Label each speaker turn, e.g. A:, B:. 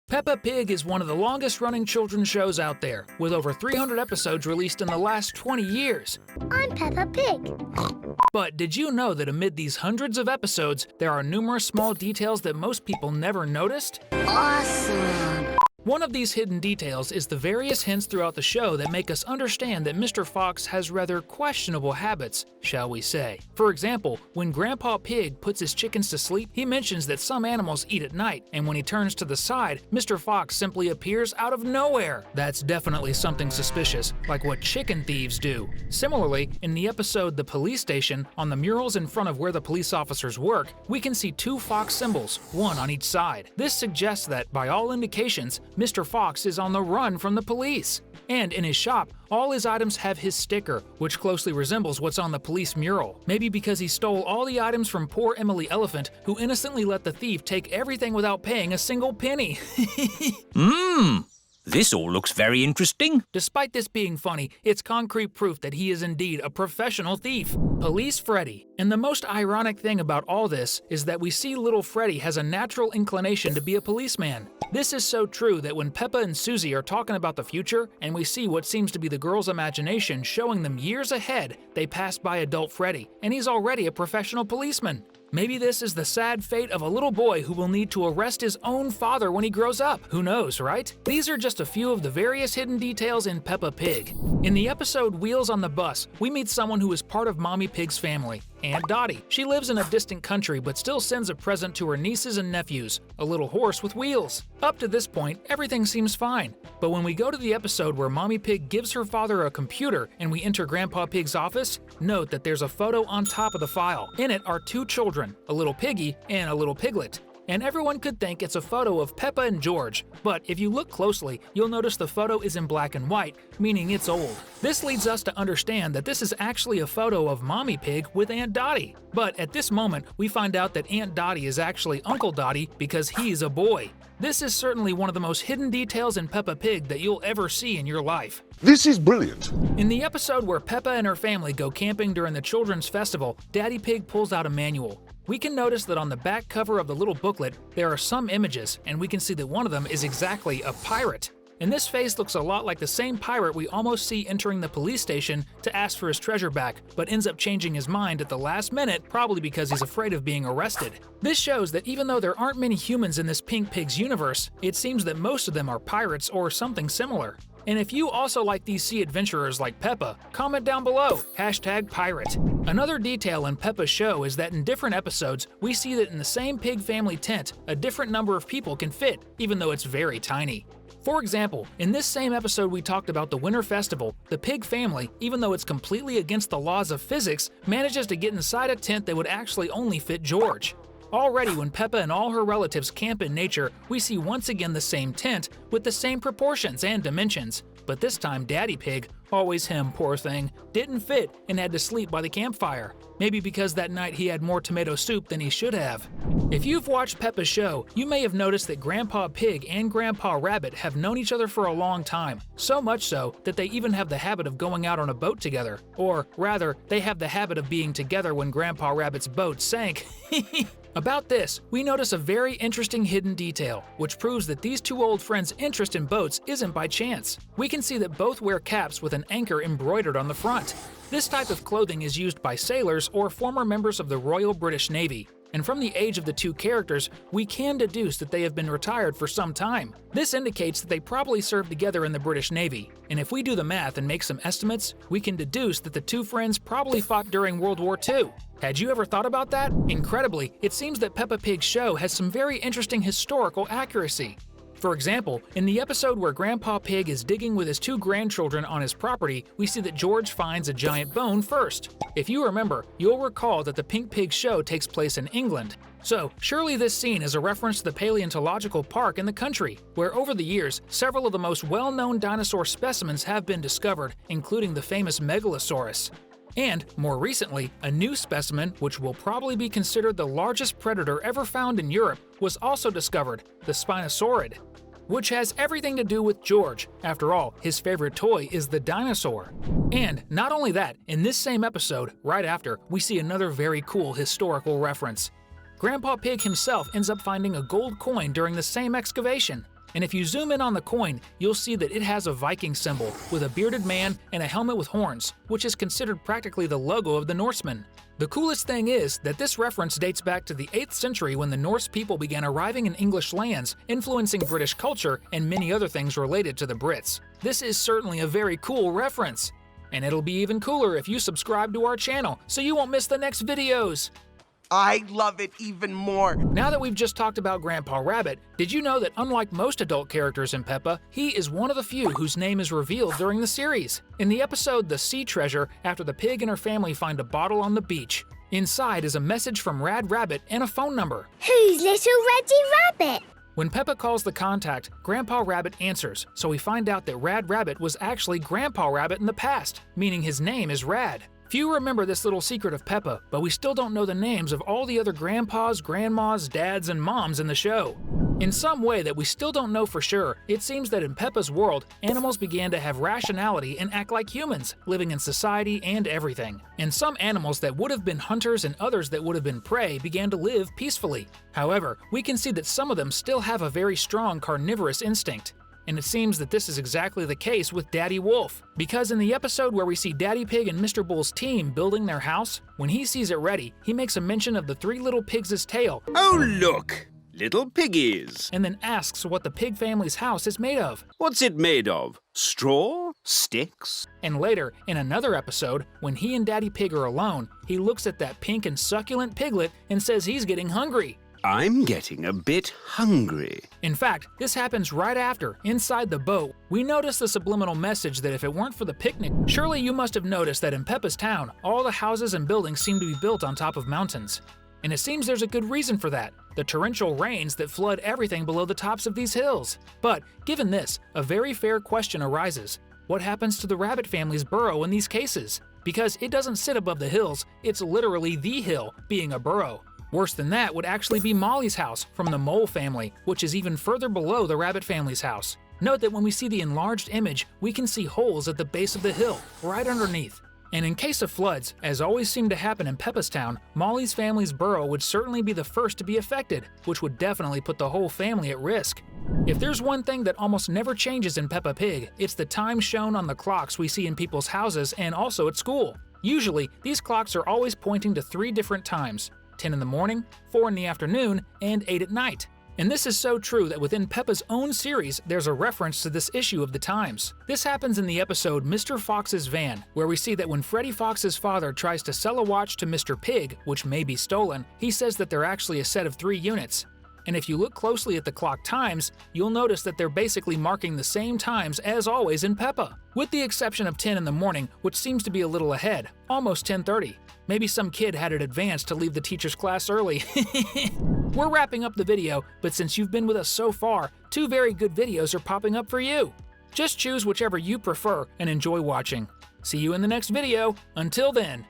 A: Peppa Pig is one of the longest-running children's shows out there, with over 300 episodes released in the last 20 years.
B: I'm Peppa Pig.
A: But did you know that amid these hundreds of episodes, there are numerous small details that most people never noticed?
B: Awesome!
A: One of these hidden details is the various hints throughout the show that make us understand that Mr. Fox has rather questionable habits, shall we say. For example, when Grandpa Pig puts his chickens to sleep, he mentions that some animals eat at night, and when he turns to the side, Mr. Fox simply appears out of nowhere. That's definitely something suspicious, like what chicken thieves do. Similarly, in the episode The Police Station, on the murals in front of where the police officers work, we can see two fox symbols, one on each side. This suggests that, by all indications, Mr. Fox is on the run from the police. And in his shop, all his items have his sticker, which closely resembles what's on the police mural. Maybe because he stole all the items from poor Emily Elephant, who innocently let the thief take everything without paying a single penny.
C: This all looks very interesting.
A: Despite this being funny, it's concrete proof that he is indeed a professional thief. Police Freddy. And the most ironic thing about all this is that we see little Freddy has a natural inclination to be a policeman. This is so true that when Peppa and Susie are talking about the future, and we see what seems to be the girl's imagination showing them years ahead, they pass by adult Freddy, and he's already a professional policeman. Maybe this is the sad fate of a little boy who will need to arrest his own father when he grows up. Who knows, right? These are just a few of the various hidden details in Peppa Pig. In the episode Wheels on the Bus, we meet someone who is part of Mommy Pig's family, Aunt Dottie. She lives in a distant country but still sends a present to her nieces and nephews, a little horse with wheels. Up to this point, everything seems fine. But when we go to the episode where Mommy Pig gives her father a computer and we enter Grandpa Pig's office, note that there's a photo on top of the file. In it are two children, a little piggy and a little piglet. And everyone could think it's a photo of Peppa and George, but if you look closely, you'll notice the photo is in black and white, meaning it's old. This leads us to understand that this is actually a photo of Mommy Pig with Aunt Dottie. But at this moment, we find out that Aunt Dottie is actually Uncle Dottie because he's a boy. This is certainly one of the most hidden details in Peppa Pig that you'll ever see in your life.
D: This is brilliant.
A: In the episode where Peppa and her family go camping during the children's festival, Daddy Pig pulls out a manual. We can notice that on the back cover of the little booklet, there are some images, and we can see that one of them is exactly a pirate. And this face looks a lot like the same pirate we almost see entering the police station to ask for his treasure back, but ends up changing his mind at the last minute, probably because he's afraid of being arrested. This shows that even though there aren't many humans in this Pink Pig's universe, it seems that most of them are pirates or something similar. And if you also like these sea adventurers like Peppa, comment down below, #pirate. Another detail in Peppa's show is that in different episodes, we see that in the same pig family tent, a different number of people can fit, even though it's very tiny. For example, in this same episode we talked about the Winter Festival, the pig family, even though it's completely against the laws of physics, manages to get inside a tent that would actually only fit George. Already when Peppa and all her relatives camp in nature, we see once again the same tent with the same proportions and dimensions. But this time Daddy Pig, always him poor thing, didn't fit and had to sleep by the campfire. Maybe because that night he had more tomato soup than he should have. If you've watched Peppa's show, you may have noticed that Grandpa Pig and Grandpa Rabbit have known each other for a long time. So much so that they even have the habit of going out on a boat together. Or rather, they have the habit of being together when Grandpa Rabbit's boat sank. About this, we notice a very interesting hidden detail, which proves that these two old friends' interest in boats isn't by chance. We can see that both wear caps with an anchor embroidered on the front. This type of clothing is used by sailors or former members of the Royal British Navy. And from the age of the two characters, we can deduce that they have been retired for some time. This indicates that they probably served together in the British Navy. And if we do the math and make some estimates, we can deduce that the two friends probably fought during World War II. Had you ever thought about that? Incredibly, it seems that Peppa Pig's show has some very interesting historical accuracy. For example, in the episode where Grandpa Pig is digging with his two grandchildren on his property, we see that George finds a giant bone first. If you remember, you'll recall that the Pink Pig show takes place in England. So, surely this scene is a reference to the paleontological park in the country, where over the years, several of the most well-known dinosaur specimens have been discovered, including the famous Megalosaurus. And, more recently, a new specimen, which will probably be considered the largest predator ever found in Europe, was also discovered, the Spinosaurid, which has everything to do with George. After all, his favorite toy is the dinosaur. And not only that, in this same episode, right after, we see another very cool historical reference. Grandpa Pig himself ends up finding a gold coin during the same excavation. And if you zoom in on the coin, you'll see that it has a Viking symbol with a bearded man and a helmet with horns, which is considered practically the logo of the Norsemen. The coolest thing is that this reference dates back to the 8th century when the Norse people began arriving in English lands, influencing British culture and many other things related to the Brits. This is certainly a very cool reference. And it'll be even cooler if you subscribe to our channel so you won't miss the next videos.
D: I love it even more.
A: Now that we've just talked about Grandpa Rabbit, did you know that unlike most adult characters in Peppa, he is one of the few whose name is revealed during the series? In the episode The Sea Treasure, after the pig and her family find a bottle on the beach, inside is a message from Rad Rabbit and a phone number.
B: Who's little Reddy Rabbit?
A: When Peppa calls the contact, Grandpa Rabbit answers, so we find out that Rad Rabbit was actually Grandpa Rabbit in the past, meaning his name is Rad. Few remember this little secret of Peppa, but we still don't know the names of all the other grandpas, grandmas, dads, and moms in the show. In some way that we still don't know for sure, it seems that in Peppa's world, animals began to have rationality and act like humans, living in society and everything. And some animals that would have been hunters and others that would have been prey began to live peacefully. However, we can see that some of them still have a very strong carnivorous instinct. And it seems that this is exactly the case with Daddy Wolf. Because in the episode where we see Daddy Pig and Mr. Bull's team building their house, when he sees it ready, he makes a mention of the 3 little pigs' tail.
E: Oh, look! Little piggies.
A: And then asks what the pig family's house is made of.
E: What's it made of? Straw? Sticks?
A: And later, in another episode, when he and Daddy Pig are alone, he looks at that pink and succulent piglet and says he's getting hungry.
E: I'm getting a bit hungry.
A: In fact, this happens right after, inside the boat, we notice the subliminal message that if it weren't for the picnic, surely you must have noticed that in Peppa's town, all the houses and buildings seem to be built on top of mountains. And it seems there's a good reason for that, the torrential rains that flood everything below the tops of these hills. But, given this, a very fair question arises. What happens to the rabbit family's burrow in these cases? Because it doesn't sit above the hills, it's literally the hill, being a burrow. Worse than that would actually be Molly's house from the mole family, which is even further below the rabbit family's house. Note that when we see the enlarged image, we can see holes at the base of the hill, right underneath. And in case of floods, as always seemed to happen in Peppa's town, Molly's family's burrow would certainly be the first to be affected, which would definitely put the whole family at risk. If there's one thing that almost never changes in Peppa Pig, it's the time shown on the clocks we see in people's houses and also at school. Usually, these clocks are always pointing to 3 different times: 10 in the morning, 4 in the afternoon, and 8 at night. And this is so true that within Peppa's own series, there's a reference to this issue of the times. This happens in the episode Mr. Fox's Van, where we see that when Freddy Fox's father tries to sell a watch to Mr. Pig, which may be stolen, he says that they're actually a set of 3 units. And if you look closely at the clock times, you'll notice that they're basically marking the same times as always in Peppa, with the exception of 10 in the morning, which seems to be a little ahead, almost 10:30. Maybe some kid had it advanced to leave the teacher's class early. We're wrapping up the video, but since you've been with us so far, 2 very good videos are popping up for you. Just choose whichever you prefer and enjoy watching. See you in the next video. Until then.